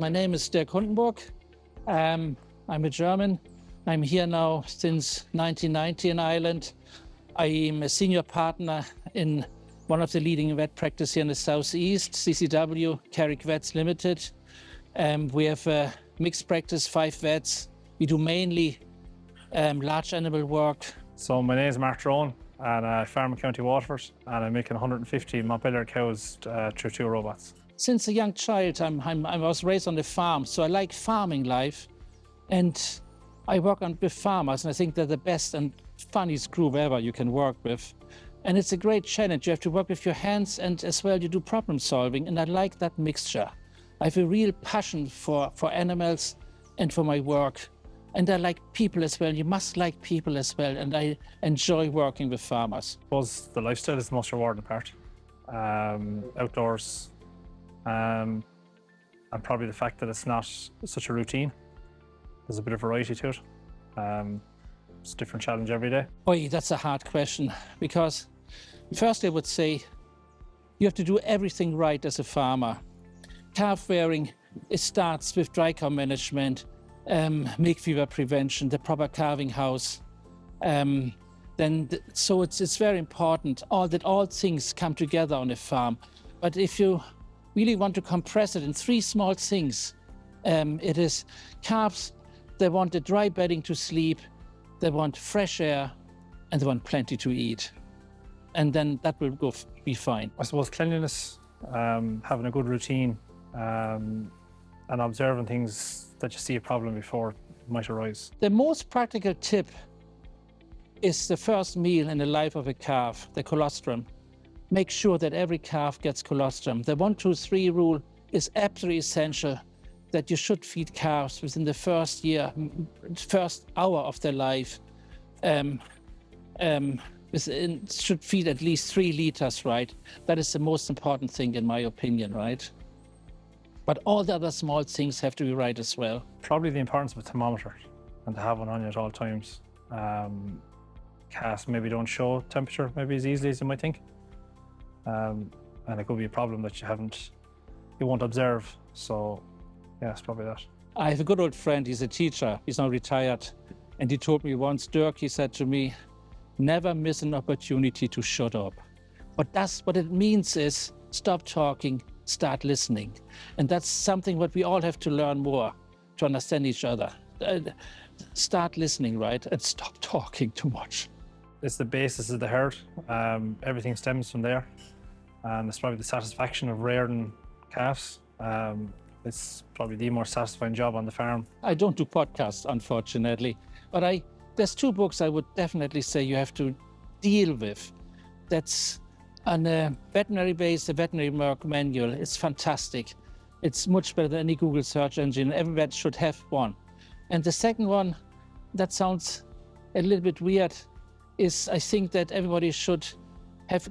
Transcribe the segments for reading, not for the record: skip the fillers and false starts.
My name is Dirk Huntenburg. I'm a German. I'm here now since 1990 in Ireland. I'm a senior partner in one of the leading vet practice here in the southeast, CCW Carrick Vets Limited. We have a mixed practice, 5 vets. We do mainly large animal work. So my name is Mark Drohan and I farm in County Waterford, and I'm making 150 Montpellier cows through 2 robots. Since a young child, I was raised on the farm, so I like farming life, and I work with farmers, and I think they're the best and funniest group ever you can work with. And it's a great challenge. You have to work with your hands, and as well you do problem solving, and I like that mixture. I have a real passion for animals and for my work. And I like people as well. You must like people as well, and I enjoy working with farmers. I suppose the lifestyle is the most rewarding part. Outdoors, and probably the fact that it's not such a routine. There's a bit of variety to it. It's a different challenge every day. Boy, that's a hard question, because first I would say you have to do everything right as a farmer. Calf rearing, it starts with dry cow management, milk fever prevention, the proper calving house. So it's very important that all things come together on a farm. But if you really want to compress it in 3 small things, it is calves. They want the dry bedding to sleep, they want fresh air, and they want plenty to eat. And then that will be fine. I suppose cleanliness, having a good routine, and observing things that you see a problem before it might arise. The most practical tip is the first meal in the life of a calf, the colostrum. Make sure that every calf gets colostrum. The 1-2-3 rule is absolutely essential, that you should feed calves within the first year, first hour of their life. Should feed at least 3 liters, right? That is the most important thing in my opinion, right? But all the other small things have to be right as well. Probably the importance of a thermometer and to have one on you at all times. Calves maybe don't show temperature maybe as easily as you might think. And it could be a problem that you won't observe. So yeah, it's probably that. I have a good old friend, he's a teacher, he's now retired. And he told me once, Dirk, he said to me, never miss an opportunity to shut up. What it means is stop talking, start listening. And that's something what we all have to learn more to understand each other. Start listening, right? And stop talking too much. It's the basis of the herd. Everything stems from there. And it's probably the satisfaction of rearing calves. It's probably the most satisfying job on the farm. I don't do podcasts, unfortunately, but there's 2 books I would definitely say you have to deal with. That's on a veterinary base, the veterinary work manual. It's fantastic. It's much better than any Google search engine. Every vet should have one. And the second one, that sounds a little bit weird, is I think that everybody should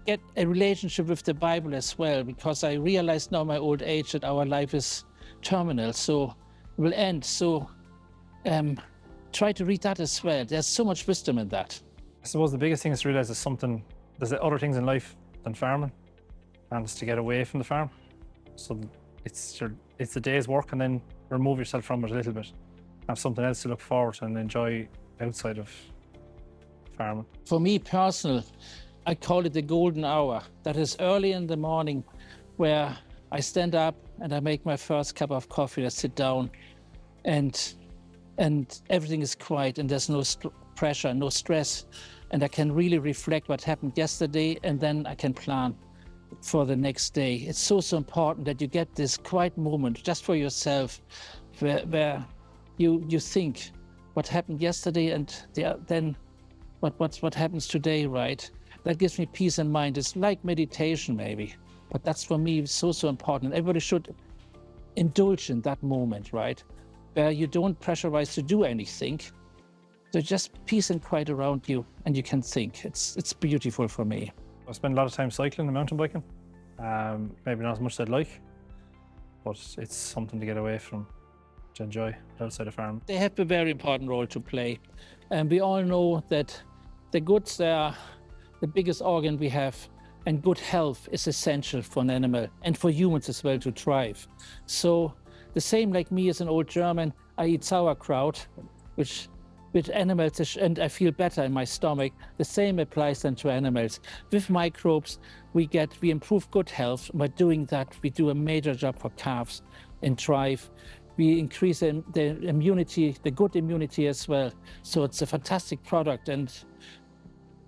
get a relationship with the Bible as well, because I realize now in my old age that our life is terminal, so will end. So try to read that as well. There's so much wisdom in that. I suppose the biggest thing is to realize there's other things in life than farming, and it's to get away from the farm. So it's a day's work, and then remove yourself from it a little bit. Have something else to look forward to and enjoy outside of farming. For me personal, I call it the golden hour. That is early in the morning, where I stand up and I make my first cup of coffee. I sit down, and everything is quiet, and there's no pressure, no stress, and I can really reflect what happened yesterday, and then I can plan for the next day. It's so important that you get this quiet moment just for yourself, where you think what happened yesterday, and then what happens today, right? That gives me peace of mind. It's like meditation maybe, but that's for me so important. Everybody should indulge in that moment, right? Where you don't pressurize to do anything. So just peace and quiet around you, and you can think. It's beautiful for me. I spend a lot of time cycling and mountain biking. Maybe not as much as I'd like, but it's something to get away from, to enjoy outside the farm. They have a very important role to play. And we all know that the goods are the biggest organ we have, and good health is essential for an animal and for humans as well to thrive. So the same like me as an old German, I eat sauerkraut, which with animals, and I feel better in my stomach. The same applies then to animals. With microbes, we improve good health. By doing that, we do a major job for calves in drive. We increase the immunity, the good immunity as well. So it's a fantastic product, and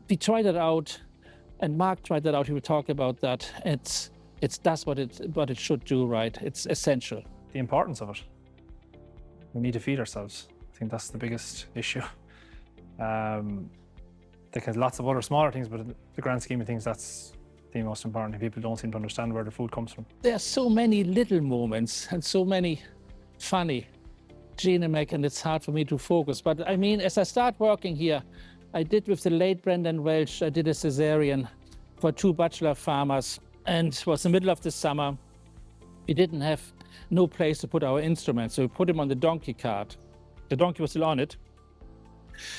we tried it out, and Mark tried that out. He will talk about that. It does what it should do, right? It's essential. The importance of it. We need to feed ourselves. I think that's the biggest issue. There's lots of other smaller things, but in the grand scheme of things, that's the most important. People don't seem to understand where the food comes from. There are so many little moments and so many funny Genomic, and it's hard for me to focus. But I mean, as I start working here, I did with the late Brendan Welch, I did a cesarean for 2 bachelor farmers, and it was the middle of the summer. We didn't have no place to put our instruments, so we put him on the donkey cart. The donkey was still on it.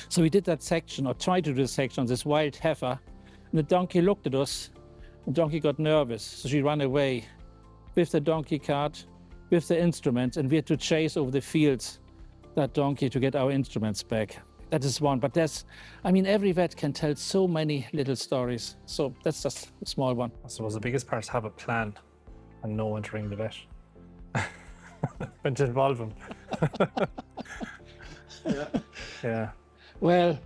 So we did that section, or tried to do the section on this wild heifer, and the donkey looked at us. The donkey got nervous, so she ran away with the donkey cart, with the instruments, and we had to chase over the fields that donkey to get our instruments back. That is one, but every vet can tell so many little stories. So that's just a small one. I suppose the biggest part is have a plan and know when to ring the vet. When to involve them. Yeah. Well,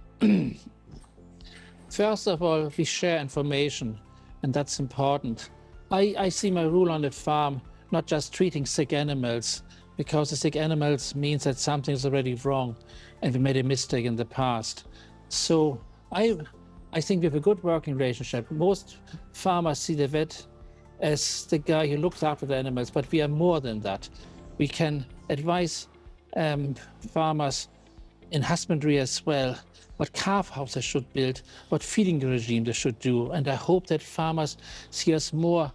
first of all, we share information, and that's important. I see my rule on the farm, not just treating sick animals, because the sick animals means that something is already wrong and we made a mistake in the past. So I think we have a good working relationship. Most farmers see the vet as the guy who looks after the animals, but we are more than that. We can advise farmers in husbandry as well, what calf house they should build, what feeding regime they should do. And I hope that farmers see us more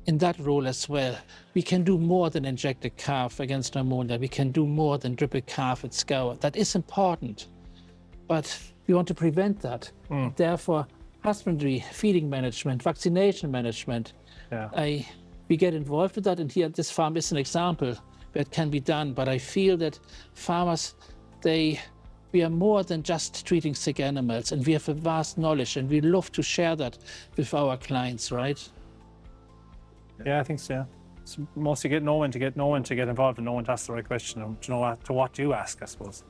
in that role as well. We can do more than inject a calf against pneumonia. We can do more than drip a calf with scour. That is important, but we want to prevent that. Therefore, husbandry, feeding management, vaccination management, we get involved with that. And here, this farm is an example where it can be done. But I feel that farmers, we are more than just treating sick animals, and we have a vast knowledge, and we love to share that with our clients, right? Yeah, I think so. Yeah. It's mostly know when to get involved and know when to ask the right question, and to know what to ask, I suppose.